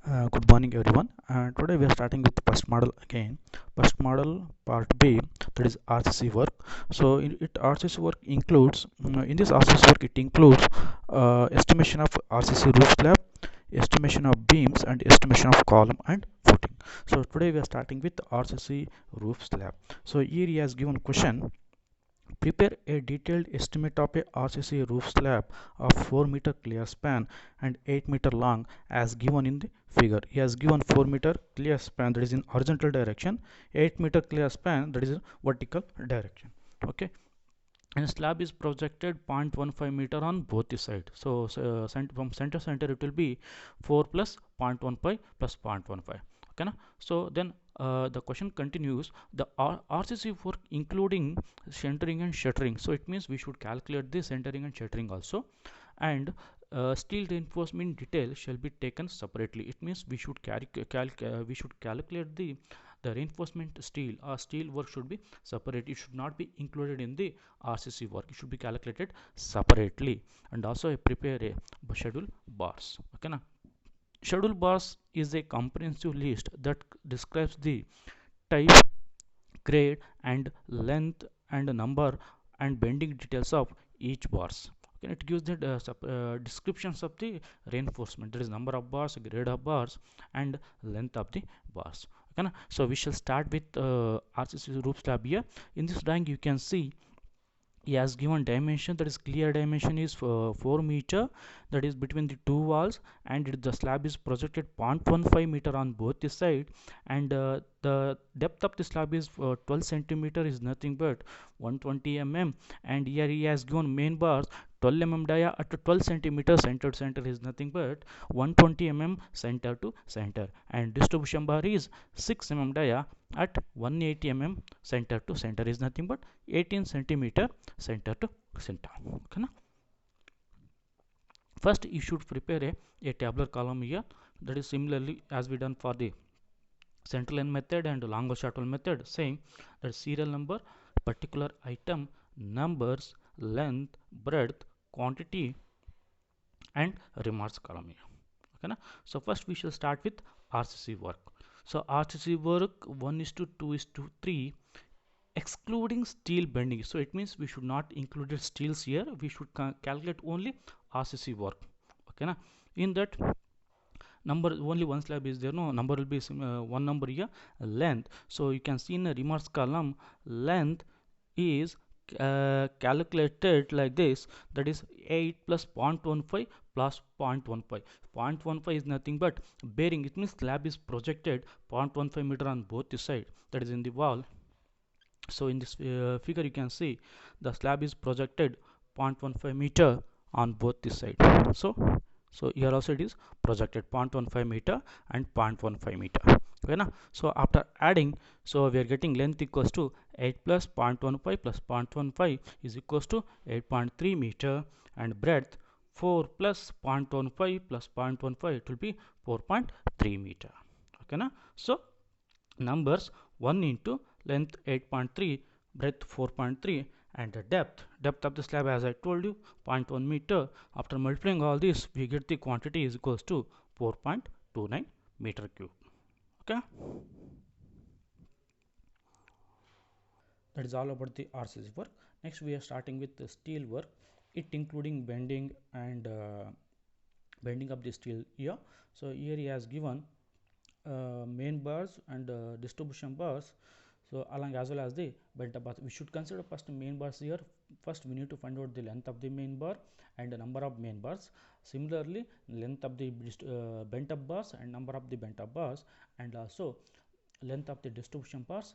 Good morning everyone. Today we are starting with the first model again. First model part B, that is RCC work. So RCC work includes in this RCC work it includes estimation of RCC roof slab, estimation of beams, and estimation of column and footing. So today we are starting with RCC roof slab. So here he has given question: prepare a detailed estimate of a RCC roof slab of 4-meter clear span and 8-meter long as given in the figure. He has given 4-meter clear span, that is in horizontal direction, 8-meter clear span, that is in vertical direction. Okay, and slab is projected 0.15 meter on both the sides. So from center center it will be 4 plus 0.15 plus 0.15. Okay na? So then the question continues: the RCC work including centering and shuttering. So it means we should calculate the centering and shuttering also, and steel reinforcement detail shall be taken separately. It means we should calculate the reinforcement steel or steel work should be separate. It should not be included in the RCC work. It should be calculated separately. And also I prepare a schedule bars. Okay na? Schedule bars is a comprehensive list that describes the type, grade, and length and number and bending details of each bars. Okay, it gives the descriptions of the reinforcement, that is number of bars, grade of bars, and length of the bars. Okay, so we shall start with RCC roof slab. Here in this drawing you can see he has given dimension, that is clear dimension is 4 meter, that is between the two walls, and the slab is projected 0.15 meter on both the side, and the depth of the slab is 12 centimeter, is nothing but 120 mm, and here he has given main bars 12 mm dia at 12 centimeter center to center is nothing but 120 mm center to center, and distribution bar is 6 mm dia at 180 mm center to center is nothing but 18 centimeter center to center. Okay na? First you should prepare a tabular column here, that is similarly as we done for the central line method and long short method, same, that serial number, particular item, numbers, length, breadth, quantity, and remarks column here. Okay na? So first we shall start with RCC work. So RCC work 1:2:3 excluding steel bending. So it means we should not include steels here. We should calculate only RCC work. Okay na? In that number only one slab is there, no number will be one number here, length. So you can see in the remarks column, length is calculated like this, that is 8 plus 0.15 plus 0.15. 0.15 is nothing but bearing. It means slab is projected 0.15 meter on both the side, that is in the wall. So in this figure you can see the slab is projected 0.15 meter on both the side. So here also it is projected 0.15 meter and 0.15 meter. Okay na? So after adding, so we are getting length equals to 8 plus 0.15 plus 0.15 is equals to 8.3 meter, and breadth 4 plus 0.15 plus 0.15, it will be 4.3 meter. Okay na? So numbers 1 into length 8.3, breadth 4.3, and the depth of the slab, as I told you, 0.1 meter. After multiplying all this we get the quantity is equals to 4.29 meter cube. Okay, that is all about the RCC work. Next we are starting with the steel work, it including bending and bending of the steel here. So here he has given main bars and distribution bars, so along as well as the bent up bars. We should consider first main bars here. First we need to find out the length of the main bar and the number of main bars. Similarly length of the bent up bars and number of the bent up bars, and also length of the distribution bars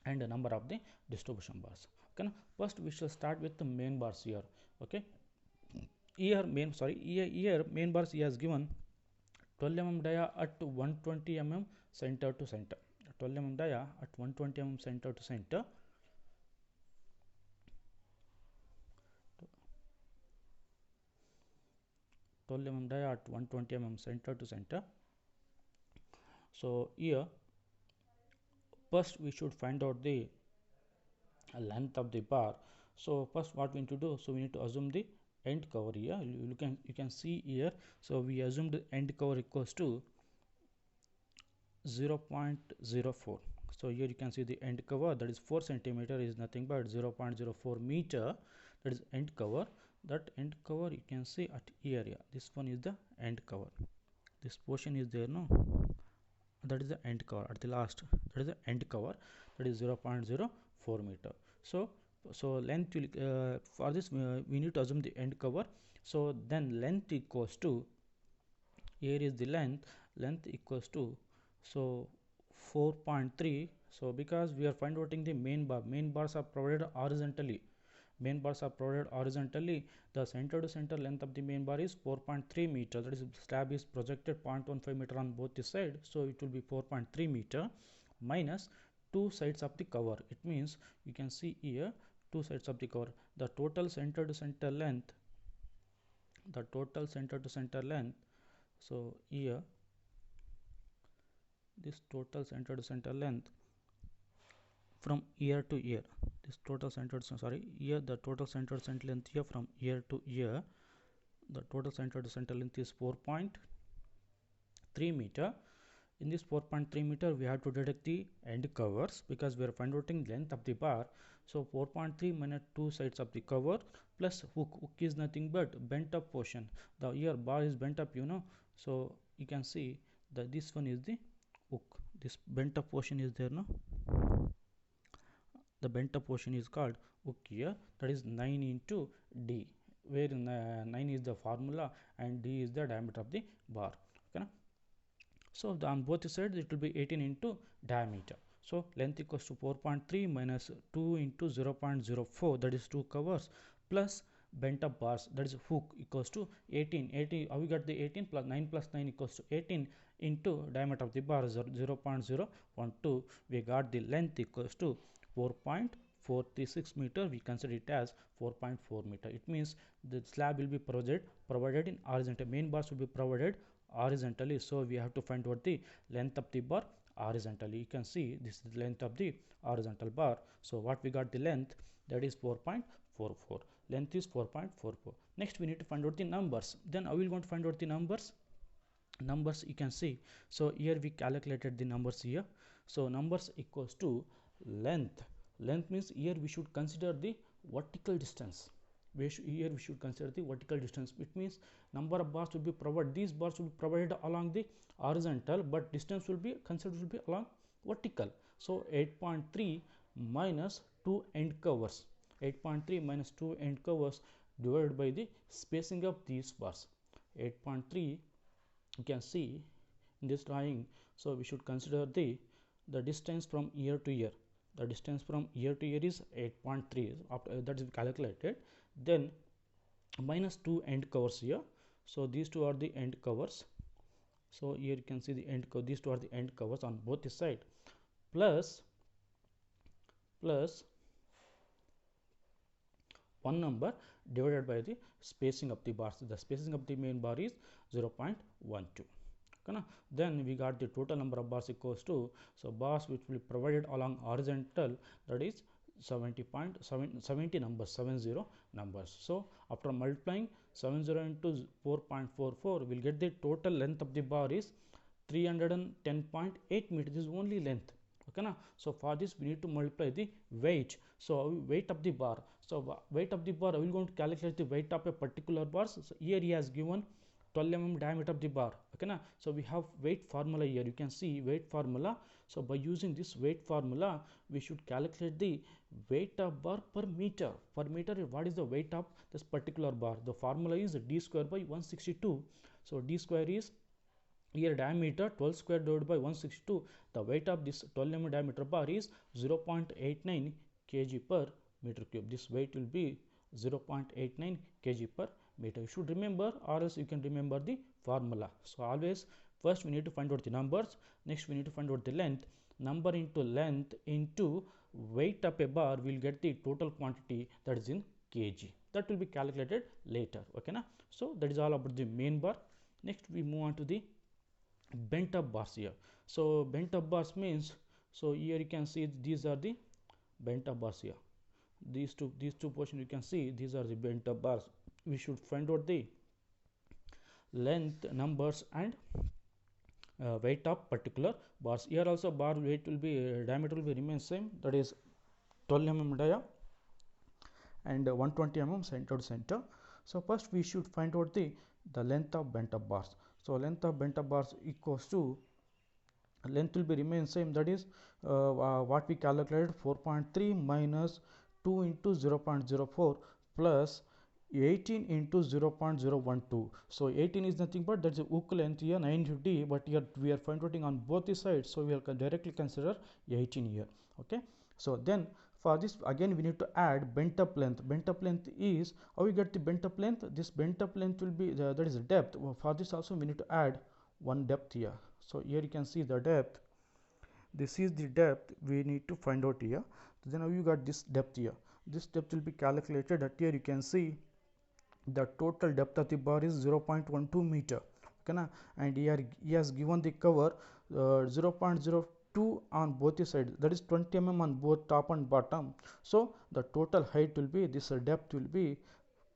and the number of the distribution bars. Okay, first we shall start with the main bars here. Okay, here main bars he has given 12 mm dia at 120 mm center to center. 12 mm dia at 120 mm center to center. 12 mm dia at 120 mm center to center. So here first we should find out the length of the bar. So first what we need to do, so we need to assume the end cover here. You can see here, so we assume the end cover equals to 0.04. So here you can see the end cover, that is 4 centimeter, is nothing but 0.04 meter, that is end cover. That end cover you can see at area, this one is the end cover, this portion is there, no, that is the end cover at the last, that is the end cover, that is 0.04 meter. So length will, for this we need to assume the end cover. So then length equals to, here is the length equals to, so 4.3. so because we are finding the main bars are provided horizontally, the center to center length of the main bar is 4.3 meter, that is slab is projected 0.15 meter on both the side, so it will be 4.3 meter minus two sides of the cover. It means you can see here two sides of the cover, the total center to center length, so here this total center to center length from ear to ear, this total center, sorry, here the total center to center length here from ear to ear, the total center to center length is 4.3 meter. In this 4.3 meter we have to deduct the end covers because we are finding length of the bar. So 4.3 minus two sides of the cover plus hook is nothing but bent up portion, the here bar is bent up, you know, so you can see that this one is the hook, this bent up portion is there, no, the bent up portion is called hook here, that is 9 into d, where 9 is the formula and d is the diameter of the bar. Okay, so on both sides it will be 18 into diameter. So length equals to 4.3 minus 2 into 0.04, that is 2 covers, plus bent up bars, that is hook, equals to 18. How we got the 18 plus 9 equals to 18 into diameter of the bar 0.012. We got the length equals to 4.436 meter. We consider it as 4.4 meter. It means the slab will be provided in horizontal, main bars will be provided horizontally, so we have to find what the length of the bar horizontally. You can see this is the length of the horizontal bar. So what we got the length, that is 4.44, length is 4.44. next we need to find out the numbers. Then I will going to find out the numbers you can see. So here we calculated the numbers here. So numbers equals to length means here we should consider the vertical distance, here we should consider the vertical distance. It means number of bars will be provided, these bars will be provided along the horizontal, but distance will be considered will be along vertical. So 8.3 minus 2 end covers, 8.3 minus 2 end covers divided by the spacing of these bars. 8.3 you can see in this drawing. So we should consider the distance from ear to ear, the distance from ear to ear is 8.3, after that is calculated. Then minus 2 end covers here, so these two are the end covers, so here you can see the end cover, these two are the end covers on both the side, plus one number divided by the spacing of the bars. The spacing of the main bar is 0.12. Okay, then we got the total number of bars equals to, so bars which will be provided along horizontal, that is 70 numbers, 70 numbers. So after multiplying 70 into 4.44, we'll get the total length of the bar is 310.8 meters. This is only length. Okay, na? So for this we need to multiply the weight. So weight of the bar. So weight of the bar, I will going to calculate the weight of a particular bar. So here he has given 12 mm diameter of the bar. Okay, na? So we have weight formula here. You can see weight formula. So by using this weight formula, we should calculate the weight of bar per meter. Per meter, what is the weight of this particular bar? The formula is d square by 162. So d square is here diameter 12 square divided by 162. The weight of this 12 mm diameter bar is 0.89 kg per meter cube. This weight will be 0.89 kg per meter. You should remember, or else you can remember the formula. So always first we need to find out the numbers, next we need to find out the length. Number into length into weight of a bar, will get the total quantity, that is in kg. That will be calculated later. Okay, na? So that is all about the main bar. Next we move on to the bent up bars here. So bent up bars means, so here you can see these are the bent up bars here. These two portions you can see, these are the bent up bars. We should find out the length numbers and weight of particular bars. Here also bar weight will be diameter will be remain same, that is 12 mm dia and 120 mm center to center. So first we should find out the length of bent up bars. So length of bent up bars equals to length will be remain same, that is what we calculated 4.3 minus 2 into 0.04 plus 18 into 0.012. So 18 is nothing but that's the hook length here 950, but here we are finding on both the sides, so we will directly consider 18 here. Okay, so then for this again we need to add bent up length. Bent up length is how we get the bent up length. This bent up length will be that is depth. For this also we need to add one depth here. So here you can see the depth, this is the depth we need to find out here. So then you got this depth here, this depth will be calculated. That here you can see the total depth of the bar is 0.12 meter. Okay na? And here he has given the cover 0.02 on both the sides, that is 20 mm on both top and bottom. So the total height will be, this depth will be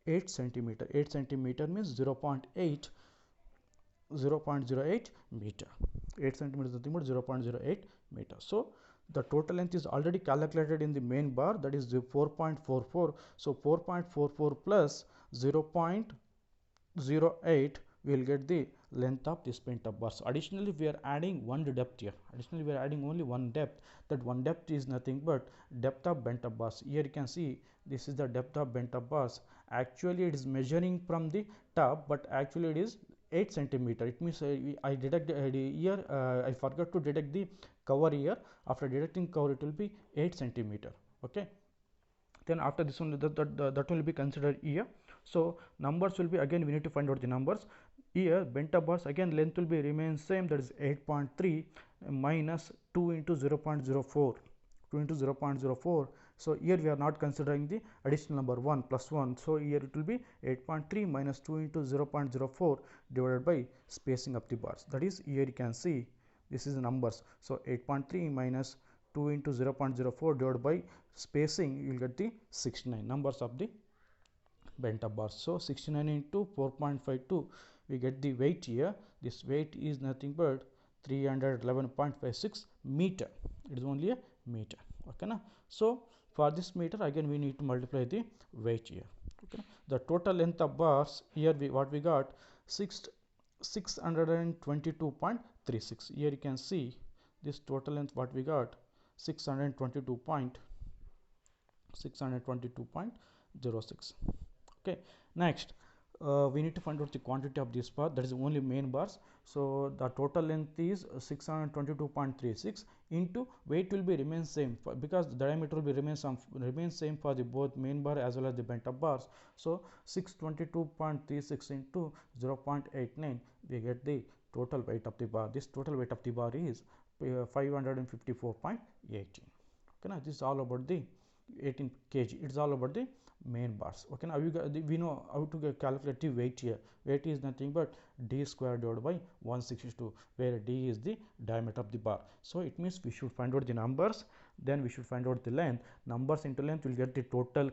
8 centimeter. 8 centimeter means 0.08 meter. 8 centimeters is nothing but 0.08 meter. So the total length is already calculated in the main bar, that is 4.44. So 4.44 plus 0.08 we will get the length of this bent up bars. Additionally we are adding one depth here. Additionally we are adding only one depth. That one depth is nothing but depth of bent up bars. Here you can see this is the depth of bent up bars. Actually it is measuring from the top, but actually it is 8 centimeter. It means I deduct here I forgot to deduct the cover here. After deducting cover it will be 8 centimeter. Okay, then after this one that will be considered here. So numbers will be, again we need to find out the numbers. Here bent up bars again length will be remain same, that is 8.3 minus 2 into 0.04, 2 into 0.04. So here we are not considering the additional number 1 plus 1. So here it will be 8.3 minus 2 into 0.04 divided by spacing of the bars. That is here you can see this is the numbers. So 8.3 minus 2 into 0.04 divided by spacing, you will get the 69 numbers of the bent up bars. So 69 into 4.52 we get the weight here. This weight is nothing but 311.56 meter. It is only a meter. Okay na? So for this meter again we need to multiply the weight here. Okay, the total length of bars here what we got 622.36. Here you can see this total length what we got 622.06. Okay, next we need to find out the quantity of this bar, that is only main bars. So the total length is 622.36 into weight will be remain same because the diameter will be remain same for the both main bar as well as the bent up bars. So 622.36 into 0.89 we get the total weight of the bar. This total weight of the bar is 554.18. Okay, now this is all about the 18 kg. It's all about the main bars. Okay, now we know how to calculate the weight here. Weight is nothing but d square divided by 162, where d is the diameter of the bar. So it means we should find out the numbers, then we should find out the length. Numbers into length will get the total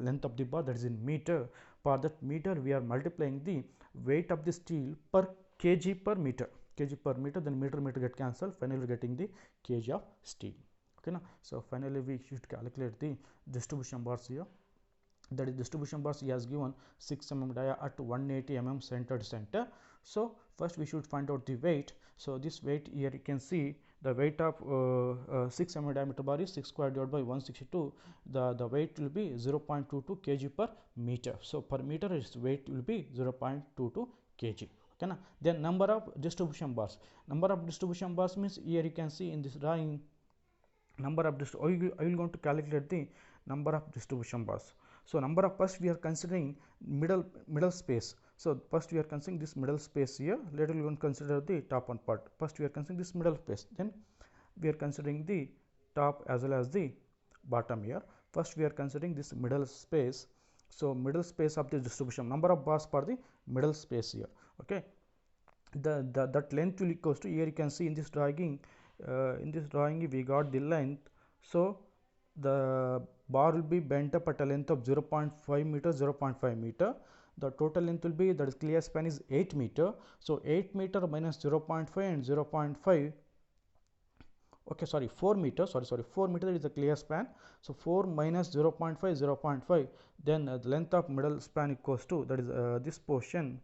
length of the bar, that is in meter. For that meter we are multiplying the weight of the steel per kg per meter. Kg per meter, then meter get cancelled, finally getting the kg of steel. Okay, now so finally we should calculate the distribution bars here. That is distribution bars he has given 6 mm dia at 180 mm center to center. So first we should find out the weight. So this weight here you can see the weight of 6 mm diameter bar is 6 square divided by 162. The weight will be 0.22 kg per meter. So per meter its weight will be 0.22 kg. Okay, na? Then number of distribution bars. Number of distribution bars means here you can see in this drawing number of I will going to calculate the number of distribution bars. So number of, first we are considering middle space. So first we are considering this middle space here. Later we are going to consider the top one part. First we are considering this middle space. Then we are considering the top as well as the bottom here. First we are considering this middle space. So middle space of the distribution, number of bars for the middle space here. Okay, that length will equals to, here you can see in this drawing. We got the length. So the bar will be bent up at a length of 0.5 meter, 0.5 meter. the total length will be, that is clear span is 8 meter. So 8 meter minus 0.5 and 0.5, okay, sorry, 4 meter, sorry 4 meter is the clear span. So 4 minus 0.5, 0.5, then the length of middle span equals to, that is this portion,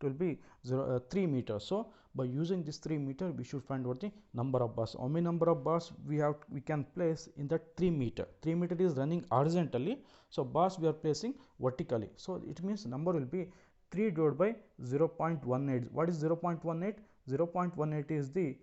it will be 3 meters. So by using this 3 meter, we should find out the number of bars. How many number of bars we can place in that 3 meter? 3 meter is running horizontally, so bars we are placing vertically. So it means number will be 3 divided by 0.18. What is 0.18? 0.18 is the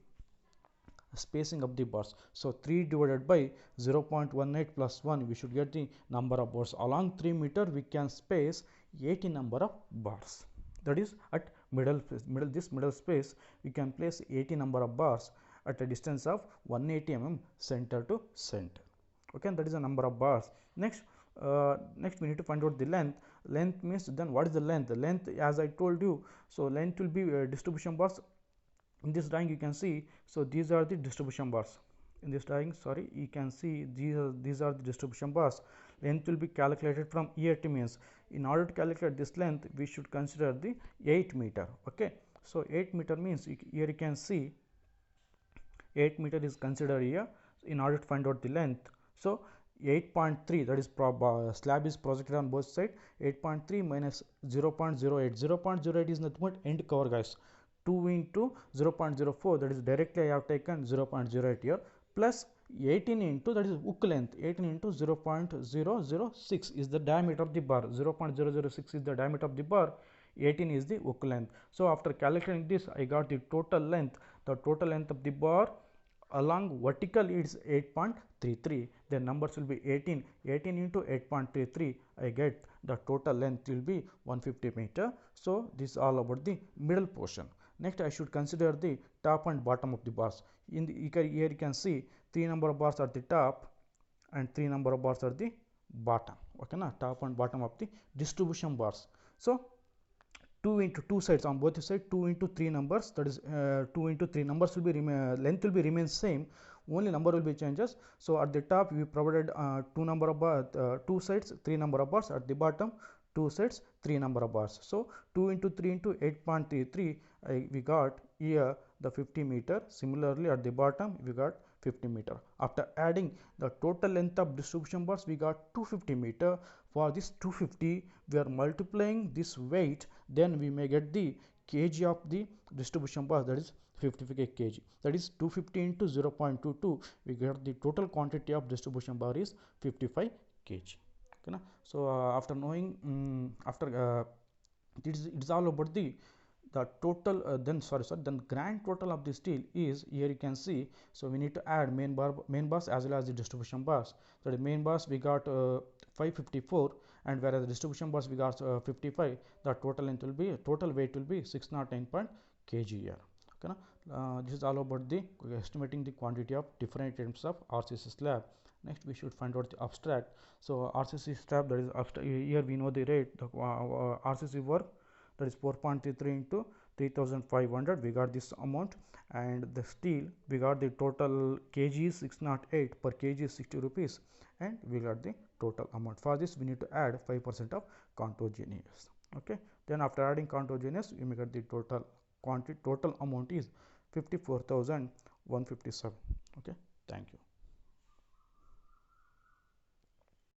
spacing of the bars. So 3 divided by 0.18 plus 1, we should get the number of bars. Along 3 meter, we can space 80 number of bars. That is at middle space, we can place 80 number of bars at a distance of 180 mm center to center. Okay, that is the number of bars. Next we need to find out the length. Length means, then what is the length? The length, as I told you, so length will be distribution bars. In this drawing you can see, so these are the distribution bars. In this drawing, sorry, you can see these are the distribution bars. Length will be calculated from here to means. In order to calculate this length, we should consider the 8 meter. Okay, so 8 meter means, here you can see 8 meter is considered here in order to find out the length. So 8.3, that is slab is projected on both sides. 8.3 minus 0.08. 0.08 is nothing but end cover, guys. 2 into 0.04, that is directly I have taken 0.08 here, plus 18 into, that is hook length, 18 into 0.006 is the diameter of the bar. 0.006 is the diameter of the bar, 18 is the hook length. So after calculating this, I got the total length. The total length of the bar along vertical is 8.33. The numbers will be 18 into 8.33. I get the total length will be 150 meter. So this is all about the middle portion. Next, I should consider the top and bottom of the bars. In the here you can see 3 number of bars at the top and 3 number of bars at the bottom. Okay, na, top and bottom of the distribution bars. So 2 into 2 sides on both sides, 2 into 3 numbers, that is 2 into 3 numbers will be length will be remain same, only number will be changes. So at the top we provided 2 number of 2 sides 3 number of bars, at the bottom 2 sides 3 number of bars. So 2 into 3 into 8.33, we got here the 50 meter. Similarly at the bottom we got 50 meter. After adding the total length of distribution bars, we got 250 meter. For this 250, we are multiplying this weight, then we may get the kg of the distribution bars, that is 55 kg. That is 250 into 0.22, we get the total quantity of distribution bar is 55 kg. Okay, na? So after knowing it is all about the total then grand total of the steel is, here you can see. So we need to add main bars as well as the distribution bars. So the main bars we got 554, and whereas the distribution bars we got 55. The total weight will be 609 kg here. Okay, na? This is all about the estimating the quantity of different types of RCC slab. Next we should find out the abstract. So RCC slab, that is here we know the rate, the RCC work, that is 4.33 into 3500, we got this amount. And the steel, we got the total kg is 608, per kg is 60 rupees, and we got the total amount. For this we need to add 5% of contogeneous. Okay, then after adding contogeneous, we may get the total quantity. Total amount is 54,157. Okay, thank you.